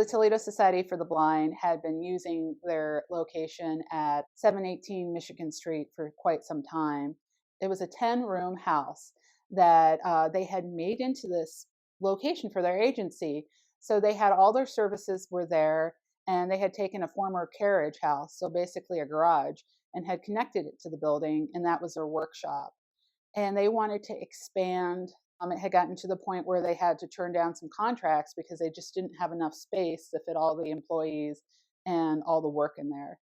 The Toledo Society for the Blind had been using their location at 718 Michigan Street for quite some time. It was a 10-room house that they had made into this location for their agency. So they had all their services were there, and they had taken a former carriage house, so basically a garage, and had connected it to the building, and that was their workshop. And they wanted to expand. It had gotten to the point where they had to turn down some contracts because they just didn't have enough space to fit all the employees and all the work in there.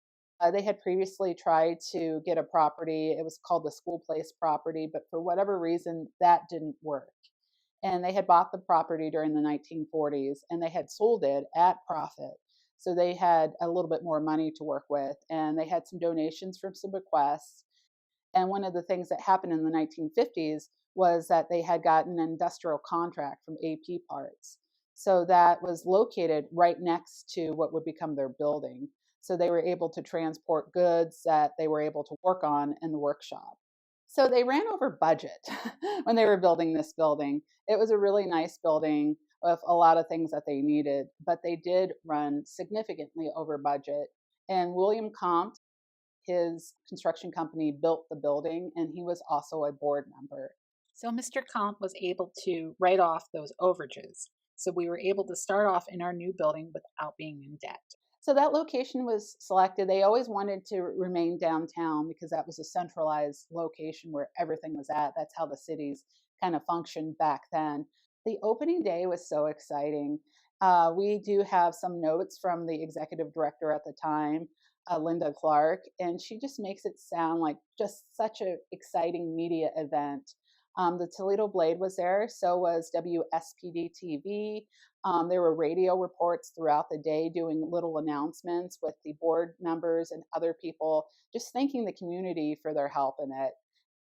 They had previously tried to get a property. It was called the School Place property, but for whatever reason, that didn't work. And they had bought the property during the 1940s and they had sold it at profit. So they had a little bit more money to work with, and they had some donations from some bequests. And one of the things that happened in the 1950s was that they had gotten an industrial contract from AP Parts. So that was located right next to what would become their building. So they were able to transport goods that they were able to work on in the workshop. So they ran over budget when they were building this building. It was a really nice building with a lot of things that they needed, but they did run significantly over budget. And William Comte, his construction company, built the building, and he was also a board member. So Mr. Comp was able to write off those overages. So we were able to start off in our new building without being in debt. So that location was selected. They always wanted to remain downtown because that was a centralized location where everything was at. That's how the cities kind of functioned back then. The opening day was so exciting. We do have some notes from the executive director at the time, Linda Clark, and she just makes it sound like just such an exciting media event. The Toledo Blade was there, so was WSPD TV. There were radio reports throughout the day doing little announcements with the board members and other people, just thanking the community for their help in it.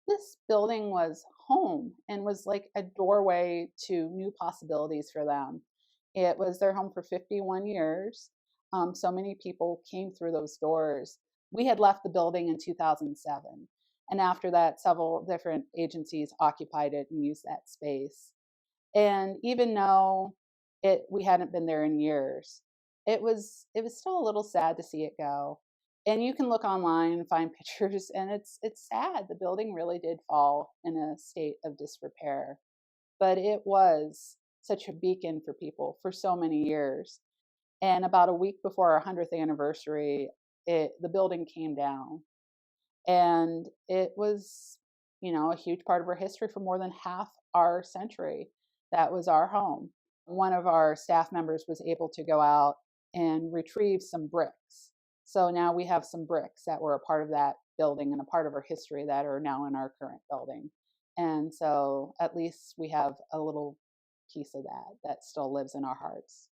This building was home and was like a doorway to new possibilities for them. It was their home for 51 years. So many people came through those doors. We had left the building in 2007. And after that, several different agencies occupied it and used that space. And even though we hadn't been there in years, it was still a little sad to see it go. And you can look online and find pictures, and it's sad. The building really did fall in a state of disrepair, but it was such a beacon for people for so many years. And about a week before our 100th anniversary, the building came down, and it was, a huge part of our history for more than half our century. That was our home. One of our staff members was able to go out and retrieve some bricks. So now we have some bricks that were a part of that building and a part of our history that are now in our current building. And so at least we have a little piece of that still lives in our hearts.